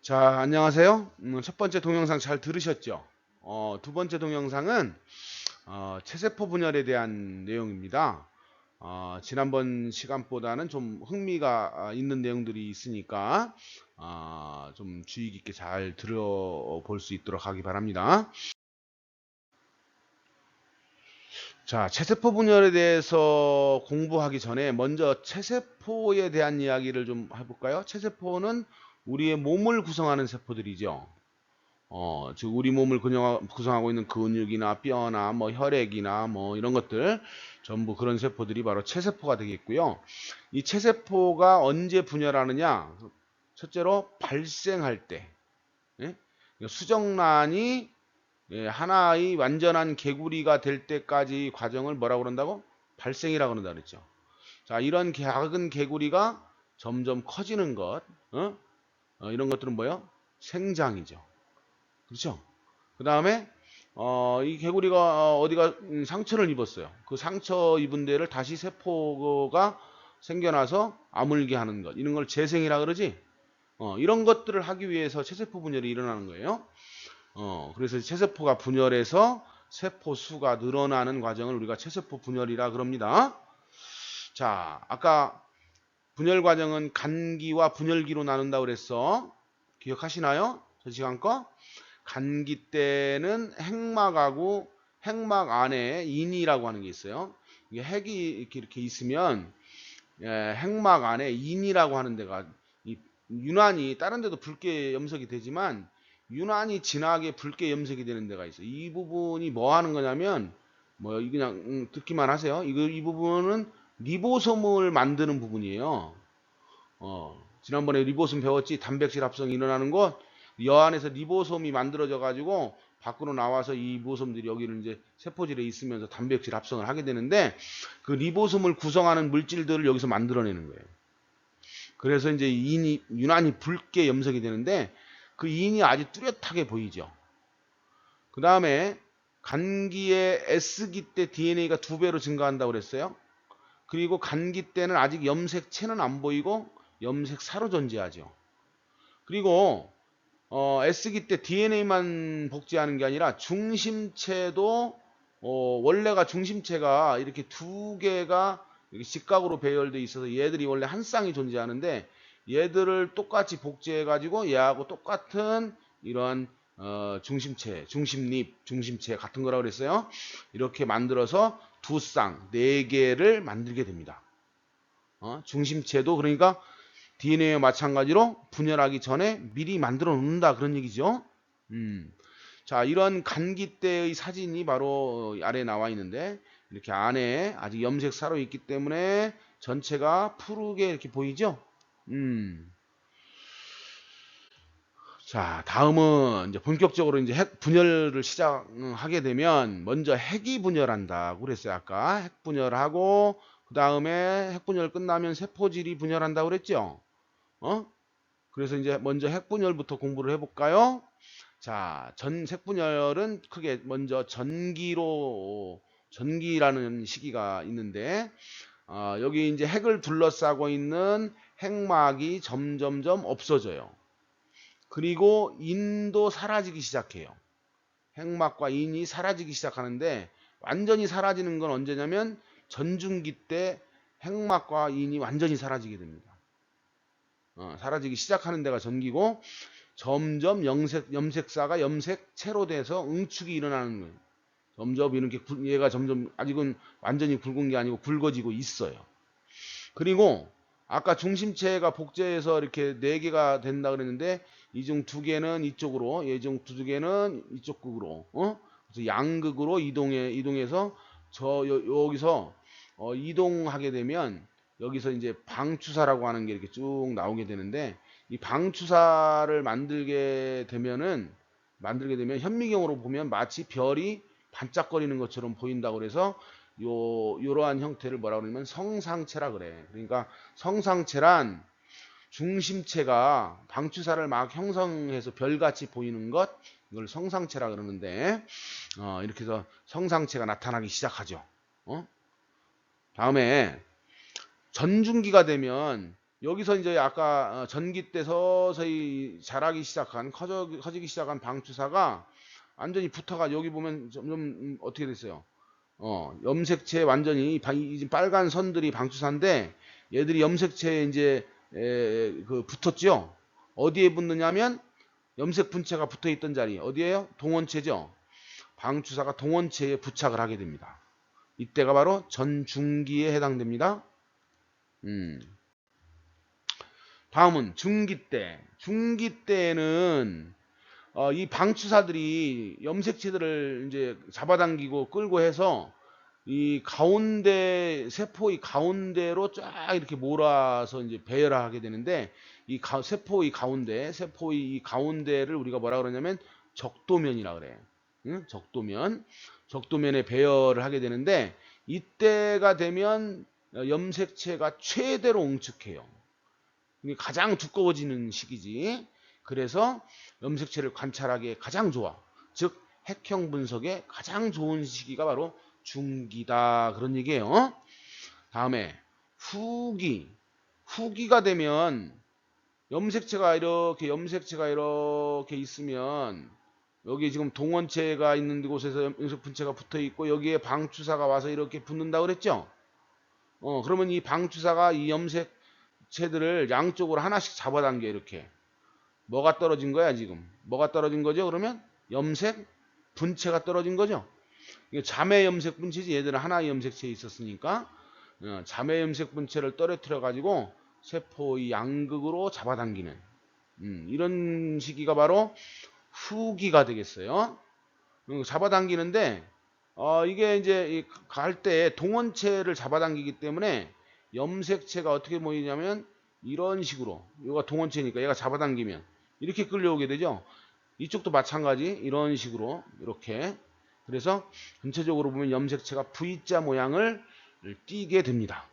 자, 안녕하세요. 첫 번째 동영상 잘 들으셨죠? 두 번째 동영상은 체세포 분열에 대한 내용입니다. 지난번 시간보다는 좀 흥미가 있는 내용들이 있으니까 좀 주의 깊게 잘 들어볼 수 있도록 하기 바랍니다. 자, 체세포 분열에 대해서 공부하기 전에 먼저 체세포에 대한 이야기를 좀 해볼까요? 체세포는 우리의 몸을 구성하는 세포들이죠. 즉 우리 몸을 구성하고 있는 근육이나 뼈나 뭐 혈액이나 뭐 이런 것들 전부 그런 세포들이 바로 체세포가 되겠고요. 이 체세포가 언제 분열하느냐? 첫째로 발생할 때, 예? 수정란이 하나의 완전한 개구리가 될 때까지 과정을 뭐라고 그런다고? 발생이라고 그런다 그랬죠. 자, 이런 작은 개구리가 점점 커지는 것, 이런 것들은 뭐예요? 생장이죠. 그렇죠? 그 다음에 이 개구리가 어디가 상처를 입었어요. 그 상처 입은 데를 다시 세포가 생겨나서 아물게 하는 것. 이런 걸 재생이라 그러지. 이런 것들을 하기 위해서 체세포 분열이 일어나는 거예요. 그래서 체세포가 분열해서 세포 수가 늘어나는 과정을 우리가 체세포 분열이라 그럽니다. 자, 아까 분열 과정은 간기와 분열기로 나눈다고 그랬어. 기억하시나요? 저 시간 거? 간기 때는 핵막하고 핵막 안에 인이라고 하는 게 있어요. 이게 핵이 이렇게 있으면 핵막 안에 인이라고 하는 데가 유난히 다른 데도 붉게 염색이 되지만 유난히 진하게 붉게 염색이 되는 데가 있어요. 이 부분이 뭐 하는 거냐면 뭐 그냥 듣기만 하세요. 이 부분은 리보솜을 만드는 부분이에요. 지난번에 리보솜 배웠지? 단백질 합성이 일어나는 것. 여 안에서 리보솜이 만들어져 가지고 밖으로 나와서 이 리보솜들이 여기는 이제 세포질에 있으면서 단백질 합성을 하게 되는데 그 리보솜을 구성하는 물질들을 여기서 만들어내는 거예요. 그래서 이제 인이 유난히 붉게 염색이 되는데 그 인이 아주 뚜렷하게 보이죠. 그 다음에 간기의 S기 때 DNA가 2배로 증가한다고 그랬어요. 그리고 간기 때는 아직 염색체는 안 보이고 염색사로 존재하죠. 그리고 S기 때 DNA만 복제하는 게 아니라 중심체도 원래가 중심체가 이렇게 두 개가 이렇게 직각으로 배열돼 있어서 얘들이 원래 한 쌍이 존재하는데 얘들을 똑같이 복제해 가지고 얘하고 똑같은 이런 중심체, 중심립, 중심체 같은 거라고 그랬어요. 이렇게 만들어서 두 쌍, 네 개를 만들게 됩니다. 중심체도 그러니까 DNA와 마찬가지로 분열하기 전에 미리 만들어 놓는다 그런 얘기죠. 자, 이런 간기 때의 사진이 바로 아래에 나와 있는데 이렇게 안에 아직 염색사로 있기 때문에 전체가 푸르게 이렇게 보이죠. 자, 다음은 이제 본격적으로 이제 핵 분열을 시작하게 되면 먼저 핵이 분열한다고 그랬어요. 아까 핵 분열하고 그 다음에 핵 분열 끝나면 세포질이 분열한다고 그랬죠. 어? 그래서 이제 먼저 핵분열부터 공부를 해볼까요? 자, 핵분열은 크게 먼저 전기라는 시기가 있는데, 여기 이제 핵을 둘러싸고 있는 핵막이 점점점 없어져요. 그리고 인도 사라지기 시작해요. 핵막과 인이 사라지기 시작하는데, 완전히 사라지는 건 언제냐면, 전중기 때 핵막과 인이 완전히 사라지게 됩니다. 사라지기 시작하는 데가 전기고 점점 염색사가 염색체로 돼서 응축이 일어나는 거예요. 점점 이렇게 얘가 점점 아직은 완전히 굵은 게 아니고 굵어지고 있어요. 그리고 아까 중심체가 복제해서 이렇게 4개가 된다 그랬는데 이 중 2개는 이쪽으로, 이 중 2개는 이쪽 극으로, 그래서 양극으로 이동해서 여기서 이동하게 되면 여기서 이제 방추사라고 하는 게 이렇게 쭉 나오게 되는데 이 방추사를 만들게 되면 현미경으로 보면 마치 별이 반짝거리는 것처럼 보인다고 그래서 요러한 형태를 뭐라 그러냐면 성상체라 그래. 그러니까 성상체란 중심체가 방추사를 막 형성해서 별같이 보이는 것, 이걸 성상체라 그러는데 이렇게 해서 성상체가 나타나기 시작하죠. 다음에 전중기가 되면 여기서 이제 아까 전기 때 서서히 자라기 시작한 커지기 시작한 방추사가 완전히 붙어가 여기 보면 점점 어떻게 됐어요? 염색체 완전히 이 빨간 선들이 방추사인데 얘들이 염색체에 이제 그 붙었죠. 어디에 붙느냐면 염색 분체가 붙어 있던 자리 어디에요? 동원체죠. 방추사가 동원체에 부착을 하게 됩니다. 이때가 바로 전중기에 해당됩니다. 다음은 중기 때. 중기 때에는 이 방추사들이 염색체들을 이제 잡아당기고 끌고 해서 이 가운데 세포의 가운데로 쫙 이렇게 몰아서 이제 배열하게 되는데 세포의 이 가운데를 우리가 뭐라 그러냐면 적도면이라 그래. 응? 적도면에 배열을 하게 되는데 이때가 되면 염색체가 최대로 응축해요. 이게 가장 두꺼워지는 시기지. 그래서 염색체를 관찰하기에 가장 좋아. 즉 핵형 분석에 가장 좋은 시기가 바로 중기다. 그런 얘기예요. 다음에 후기. 후기가 되면 염색체가 이렇게 있으면 여기 지금 동원체가 있는 곳에서 염색 분체가 붙어 있고 여기에 방추사가 와서 이렇게 붙는다 그랬죠? 그러면 이 방추사가 이 염색체들을 양쪽으로 하나씩 잡아당겨 이렇게. 뭐가 떨어진 거야 지금? 뭐가 떨어진 거죠? 그러면 염색 분체가 떨어진 거죠. 이게 자매 염색 분체지. 얘들은 하나의 염색체에 있었으니까 자매 염색 분체를 떨어뜨려 가지고 세포의 양극으로 잡아당기는 이런 시기가 바로 후기가 되겠어요. 잡아당기는데 이게 이제 갈 때 동원체를 잡아당기기 때문에 염색체가 어떻게 모이냐면 이런 식으로 얘가 동원체니까 얘가 잡아당기면 이렇게 끌려오게 되죠. 이쪽도 마찬가지 이런 식으로 이렇게 그래서 전체적으로 보면 염색체가 V자 모양을 띠게 됩니다.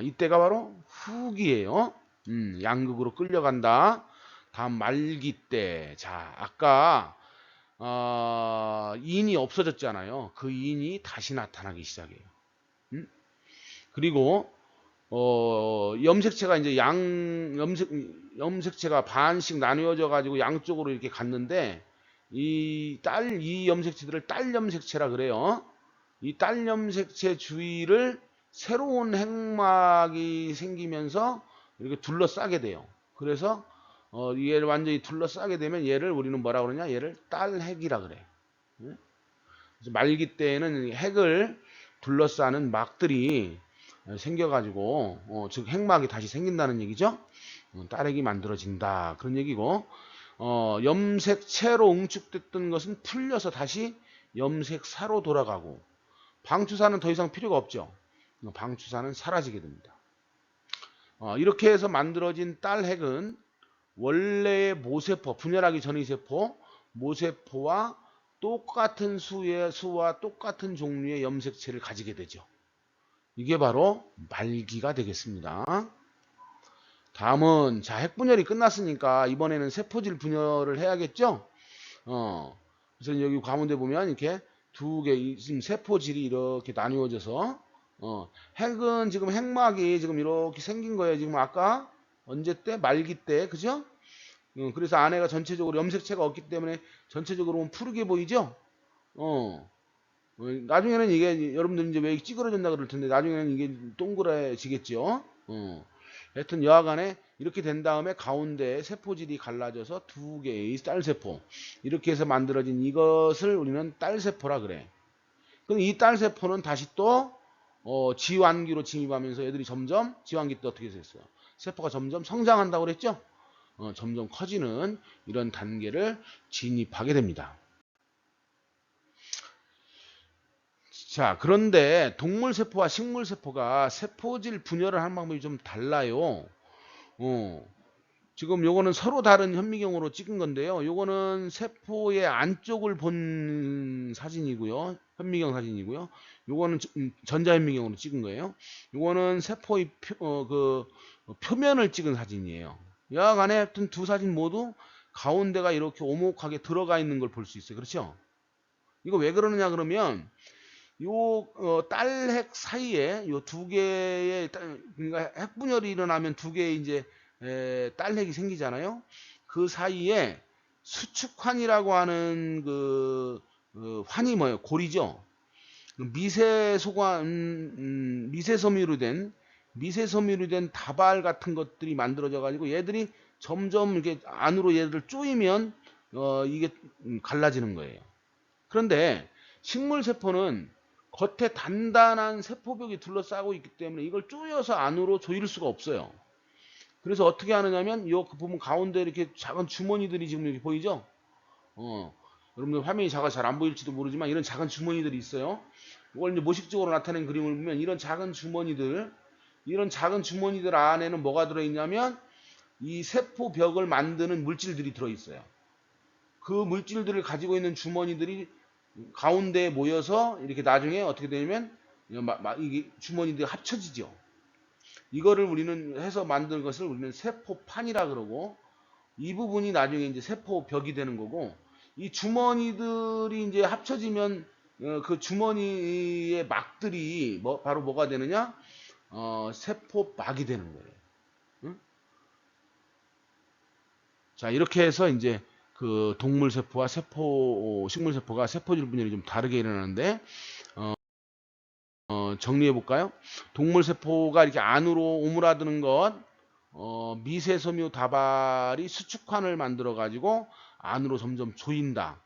이때가 바로 후기예요. 양극으로 끌려간다. 다음 말기 때. 자, 아까 인이 없어졌잖아요. 그 인이 다시 나타나기 시작해요. 그리고 염색체가 이제 염색체가 반씩 나누어져 가지고 양쪽으로 이렇게 갔는데 이 염색체들을 딸 염색체라 그래요. 이 딸 염색체 주위를 새로운 핵막이 생기면서 이렇게 둘러싸게 돼요. 그래서 얘를 완전히 둘러싸게 되면 얘를 우리는 뭐라 그러냐? 얘를 딸핵이라 그래. 그래서 말기 때에는 핵을 둘러싸는 막들이 생겨가지고 즉 핵막이 다시 생긴다는 얘기죠. 딸핵이 만들어진다 그런 얘기고 염색체로 응축됐던 것은 풀려서 다시 염색사로 돌아가고 방추사는 더 이상 필요가 없죠. 방추사는 사라지게 됩니다. 이렇게 해서 만들어진 딸핵은 원래의 모세포, 분열하기 전의 세포, 모세포와 똑같은 수와 똑같은 종류의 염색체를 가지게 되죠. 이게 바로 말기가 되겠습니다. 다음은 자 핵분열이 끝났으니까 이번에는 세포질 분열을 해야겠죠. 그래서 여기 가운데 보면 이렇게 두 개 지금 세포질이 이렇게 나누어져서 핵은 지금 핵막이 지금 이렇게 생긴 거예요. 지금 아까 언제 때 말기 때 그죠? 그래서 안에가 전체적으로 염색체가 없기 때문에 전체적으로 보면 푸르게 보이죠? 나중에는 이게 여러분들 이제 왜 찌그러졌나 그럴 텐데 나중에는 이게 동그래지겠죠. 하여튼 여하간에 이렇게 된 다음에 가운데 세포질이 갈라져서 두 개의 딸세포 이렇게 해서 만들어진 이것을 우리는 딸세포라 그래. 그럼 이 딸세포는 다시 또 지완기로 침입하면서 애들이 점점 지완기 때 어떻게 됐어요? 세포가 점점 성장한다고 그랬죠? 점점 커지는 이런 단계를 진입하게 됩니다. 자, 그런데 동물세포와 식물세포가 세포질 분열을 하는 방법이 좀 달라요. 지금 요거는 서로 다른 현미경으로 찍은 건데요. 요거는 세포의 안쪽을 본 사진이고요. 현미경 사진이고요. 요거는 전자현미경으로 찍은 거예요. 요거는 세포의 표면을 찍은 사진이에요. 여하간에 하여튼 두 사진 모두 가운데가 이렇게 오목하게 들어가 있는 걸 볼 수 있어요. 그렇죠? 이거 왜 그러느냐 그러면 딸핵 사이에 요 두 개의 그러니까 핵 분열이 일어나면 두 개의 이제 딸핵이 생기잖아요. 그 사이에 수축환이라고 하는 환이 뭐예요? 골이죠. 미세섬유로 된 다발 같은 것들이 만들어져 가지고 얘들이 점점 이렇게 안으로 얘들 쪼이면 이게 갈라지는 거예요. 그런데 식물 세포는 겉에 단단한 세포벽이 둘러싸고 있기 때문에 이걸 쪼여서 안으로 조일 수가 없어요. 그래서 어떻게 하느냐면 요 부분 가운데 이렇게 작은 주머니들이 지금 여기 보이죠? 여러분들 화면이 작아서 잘 안 보일지도 모르지만 이런 작은 주머니들이 있어요. 이걸 이제 모식적으로 나타낸 그림을 보면 이런 작은 주머니들 안에는 뭐가 들어있냐면 이 세포벽을 만드는 물질들이 들어있어요. 그 물질들을 가지고 있는 주머니들이 가운데에 모여서 이렇게 나중에 어떻게 되냐면 이게 주머니들이 합쳐지죠. 이거를 우리는 해서 만든 것을 우리는 세포판이라 그러고 이 부분이 나중에 이제 세포벽이 되는 거고 이 주머니들이 이제 합쳐지면 그 주머니의 막들이 바로 뭐가 되느냐? 세포막이 되는 거예요. 응? 자, 이렇게 해서 이제 그 동물 세포와 식물 세포가 세포질 분열이 좀 다르게 일어나는데 정리해 볼까요? 동물 세포가 이렇게 안으로 오므라드는 것, 미세섬유 다발이 수축환을 만들어 가지고 안으로 점점 조인다.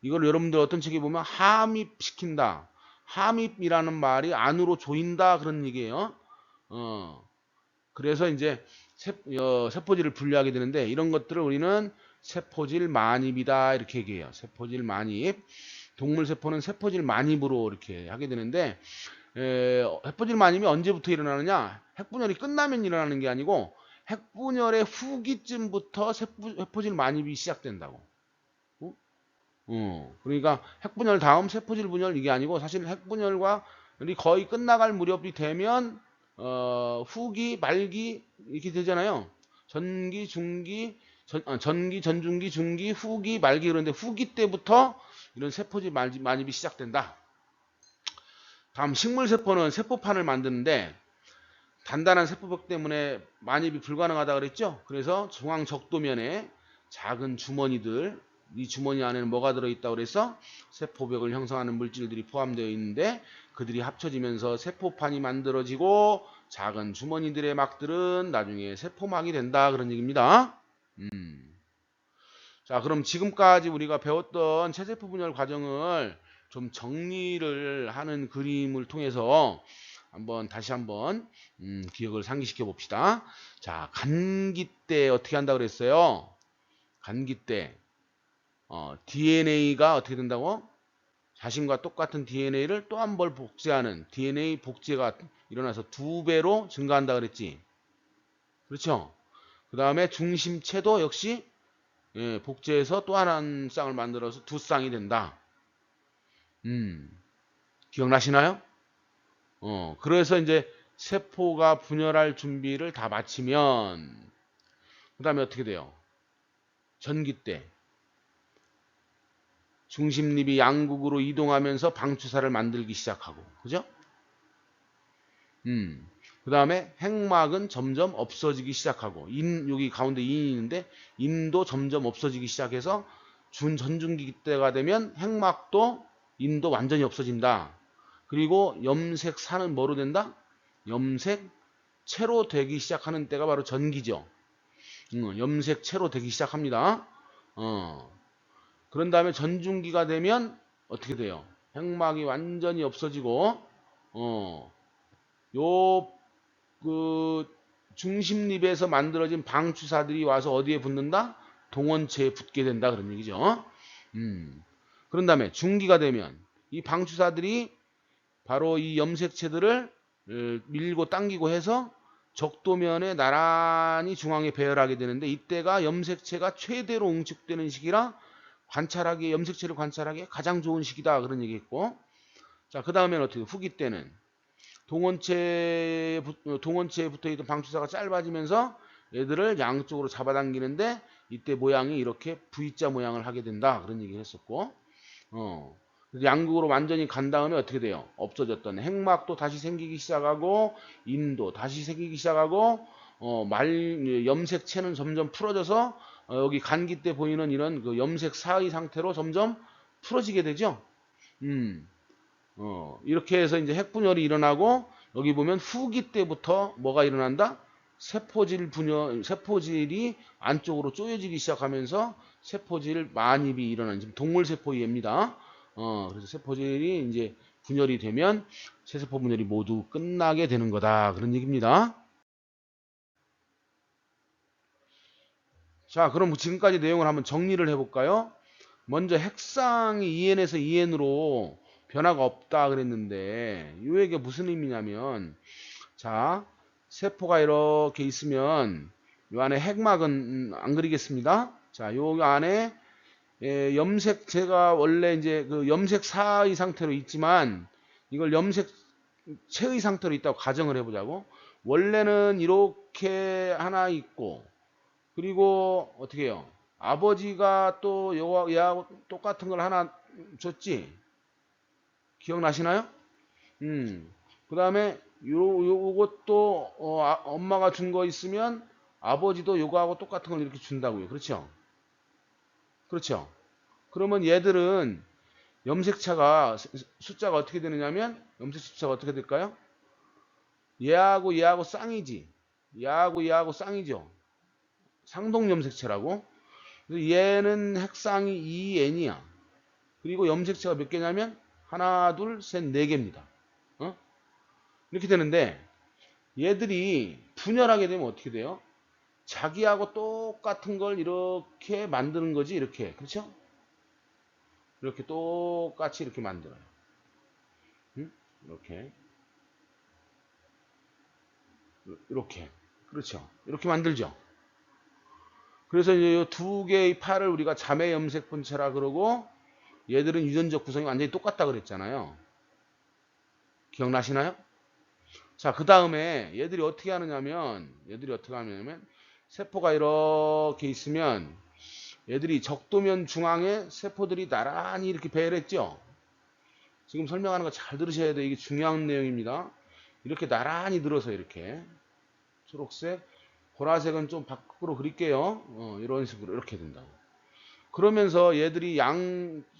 이걸 여러분들 어떤 책에 보면 함입시킨다. 함입이라는 말이 안으로 조인다 그런 얘기예요. 그래서 이제 세포질을 분류하게 되는데 이런 것들을 우리는 세포질 만입이다 이렇게 얘기해요. 세포질 만입. 동물 세포는 세포질 만입으로 이렇게 하게 되는데 핵분열 만입이 언제부터 일어나느냐? 핵분열이 끝나면 일어나는 게 아니고 핵분열의 후기쯤부터 세포질 만입이 시작된다고. 그러니까 핵분열 다음 세포질 분열 이게 아니고 사실 핵분열과 거의 끝나갈 무렵이 되면 후기, 말기 이렇게 되잖아요. 전기, 중기, 전기, 전중기, 중기, 후기, 말기 그런데 후기 때부터 이런 세포질 만입이 시작된다. 다음 식물세포는 세포판을 만드는데 단단한 세포벽 때문에 만입이 불가능하다 그랬죠. 그래서 중앙 적도면에 작은 주머니들 이 주머니 안에는 뭐가 들어있다고 그래서 세포벽을 형성하는 물질들이 포함되어 있는데 그들이 합쳐지면서 세포판이 만들어지고 작은 주머니들의 막들은 나중에 세포막이 된다 그런 얘기입니다. 자, 그럼 지금까지 우리가 배웠던 체세포 분열 과정을 좀 정리를 하는 그림을 통해서 다시 한번 기억을 상기시켜 봅시다. 자, 간기 때 어떻게 한다 그랬어요? 간기 때 DNA가 어떻게 된다고? 자신과 똑같은 DNA를 또 한 번 복제하는 DNA 복제가 일어나서 2배로 증가한다 그랬지. 그렇죠? 그 다음에 중심체도 역시 복제해서 또 한 쌍을 만들어서 2쌍이 된다. 기억나시나요? 그래서 이제 세포가 분열할 준비를 다 마치면 그 다음에 어떻게 돼요? 전기 때 중심립이 양극으로 이동하면서 방추사를 만들기 시작하고 그죠? 그 다음에 핵막은 점점 없어지기 시작하고 여기 가운데 인이 있는데 인도 점점 없어지기 시작해서 전중기 때가 되면 핵막도 인도 완전히 없어진다. 그리고 염색산은 뭐로 된다? 염색체로 되기 시작하는 때가 바로 전기죠. 염색체로 되기 시작합니다. 그런 다음에 전중기가 되면 어떻게 돼요? 핵막이 완전히 없어지고 중심립에서 만들어진 방추사들이 와서 어디에 붙는다? 동원체에 붙게 된다 그런 얘기죠. 그런 다음에 중기가 되면 이 방추사들이 바로 이 염색체들을 밀고 당기고 해서 적도면에 나란히 중앙에 배열하게 되는데 이때가 염색체가 최대로 응축되는 시기라 염색체를 관찰하기에 가장 좋은 시기다 그런 얘기했고, 자, 그 다음에는 어떻게 후기 때는 동원체에 붙어있던 방추사가 짧아지면서 얘들을 양쪽으로 잡아당기는데 이때 모양이 이렇게 V자 모양을 하게 된다 그런 얘기를 했었고, 양극으로 완전히 간 다음에 어떻게 돼요? 없어졌던 핵막도 다시 생기기 시작하고 인도 다시 생기기 시작하고 염색체는 점점 풀어져서 여기 간기 때 보이는 이런 그 염색 사의 상태로 점점 풀어지게 되죠. 이렇게 해서 이제 핵분열이 일어나고 여기 보면 후기 때부터 뭐가 일어난다? 세포질이 안쪽으로 쪼여지기 시작하면서 세포질 만입이 일어나는 지금 동물세포입니다. 그래서 세포질이 이제 분열이 되면 세세포 분열이 모두 끝나게 되는 거다. 그런 얘기입니다. 자, 그럼 지금까지 내용을 한번 정리를 해볼까요? 먼저 핵상이 2n에서 2n으로 변화가 없다 그랬는데 이 얘기가 무슨 의미냐면 자, 세포가 이렇게 있으면 이 안에 핵막은 안 그리겠습니다. 자, 요 안에 염색체가 원래 이제 그 염색사의 상태로 있지만 이걸 염색체의 상태로 있다고 가정을 해보자고. 원래는 이렇게 하나 있고 그리고 어떻게 해요? 아버지가 또 얘하고 똑같은 걸 하나 줬지? 기억나시나요? 그 다음에 요것도 엄마가 준 거 있으면 아버지도 요거하고 똑같은 걸 이렇게 준다고요. 그렇죠? 그렇죠? 그러면 얘들은 염색차가 숫자가 어떻게 되느냐면 염색 숫자가 어떻게 될까요? 얘하고 쌍이지. 얘하고 쌍이죠. 상동 염색체라고. 그래서 얘는 핵상이 2n이야. 그리고 염색체가 몇 개냐면 하나, 둘, 셋, 네 개입니다. 이렇게 되는데 얘들이 분열하게 되면 어떻게 돼요? 자기하고 똑같은 걸 이렇게 만드는 거지. 이렇게. 그렇죠? 이렇게 똑같이 이렇게 만들어요. 이렇게. 이렇게. 그렇죠. 이렇게 만들죠. 그래서 이제 두 개의 팔을 우리가 자매 염색 분체라 그러고 얘들은 유전적 구성이 완전히 똑같다 그랬잖아요. 기억나시나요? 자, 그 다음에 얘들이 어떻게 하느냐면 세포가 이렇게 있으면 얘들이 적도면 중앙에 세포들이 나란히 이렇게 배를 했죠. 지금 설명하는 거 잘 들으셔야 돼요. 이게 중요한 내용입니다. 이렇게 나란히 들어서 이렇게 초록색, 보라색은 좀 밖으로 그릴게요. 이런 식으로 이렇게 된다고. 그러면서 얘들이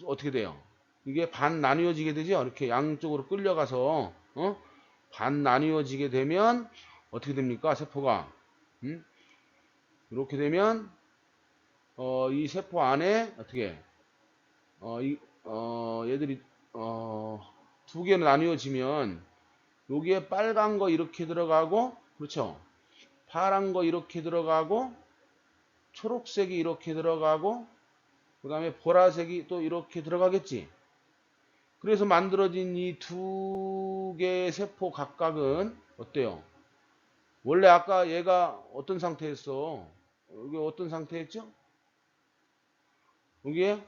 어떻게 돼요? 이게 반 나뉘어지게 되죠. 이렇게 양쪽으로 끌려가서 반 나뉘어지게 되면 어떻게 됩니까? 세포가 이렇게 되면 이 세포 안에 어떻게 얘들이 두 개로 나뉘어지면 여기에 빨간 거 이렇게 들어가고 그렇죠? 파란 거 이렇게 들어가고 초록색이 이렇게 들어가고 그 다음에 보라색이 또 이렇게 들어가겠지. 그래서 만들어진 이 두 개의 세포 각각은 어때요? 원래 아까 얘가 어떤 상태였어? 여기 어떤 상태였죠? 여기에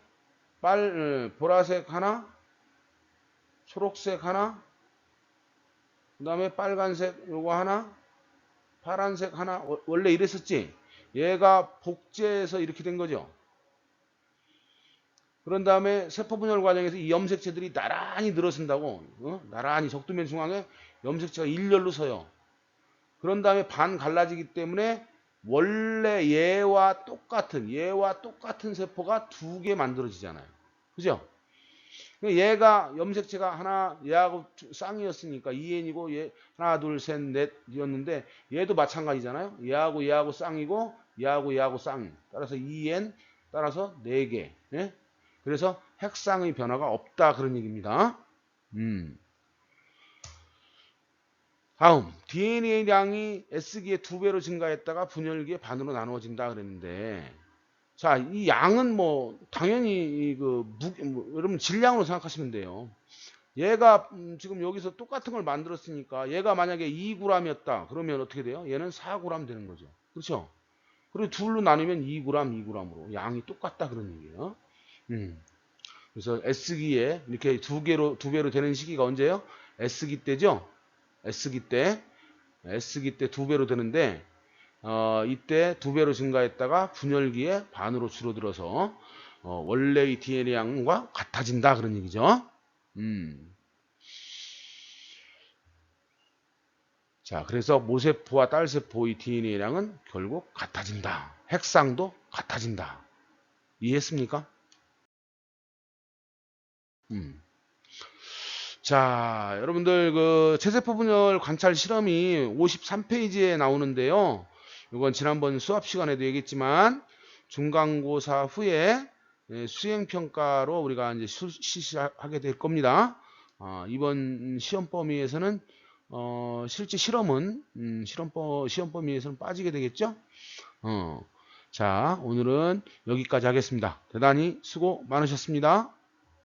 보라색 하나, 초록색 하나, 그 다음에 빨간색 요거 하나, 파란색 하나. 원래 이랬었지? 얘가 복제해서 이렇게 된 거죠. 그런 다음에 세포 분열 과정에서 이 염색체들이 나란히 늘어선다고. 나란히 적두면 중앙에 염색체가 일렬로 서요. 그런 다음에 반 갈라지기 때문에 원래 얘와 똑같은 세포가 두 개 만들어지잖아요. 그죠? 얘가 염색체가 하나 얘하고 쌍이었으니까 2n이고 얘 하나 둘 셋 넷이었는데 얘도 마찬가지잖아요. 얘하고 쌍이고 얘하고 쌍. 따라서 2n 따라서 4개. 예? 그래서 핵상의 변화가 없다 그런 얘기입니다. 다음 DNA량이 S기에 2배로 증가했다가 분열기에 반으로 나누어진다 그랬는데 자, 이 양은 뭐 당연히 여러분 질량으로 생각하시면 돼요. 얘가 지금 여기서 똑같은 걸 만들었으니까 얘가 만약에 2g이었다 그러면 어떻게 돼요? 얘는 4g 되는 거죠. 그렇죠? 그리고 둘로 나누면 2g, 2g으로 양이 똑같다 그런 얘기예요. 그래서 S기에 이렇게 두 배로 되는 시기가 언제예요? S기 때죠? S기 때 2배로 되는데 이때 2배로 증가했다가 분열기에 반으로 줄어들어서 원래의 DNA 양과 같아진다 그런 얘기죠. 자, 그래서 모세포와 딸세포의 DNA량은 결국 같아진다. 핵상도 같아진다. 이해했습니까? 자, 여러분들 그 체세포 분열 관찰 실험이 53페이지에 나오는데요. 이건 지난번 수업 시간에도 얘기했지만 중간고사 후에 수행 평가로 우리가 이제 실시하게 될 겁니다. 이번 시험 범위에서는 실제 실험은 시험 범위에서는 빠지게 되겠죠. 자, 오늘은 여기까지 하겠습니다. 대단히 수고 많으셨습니다.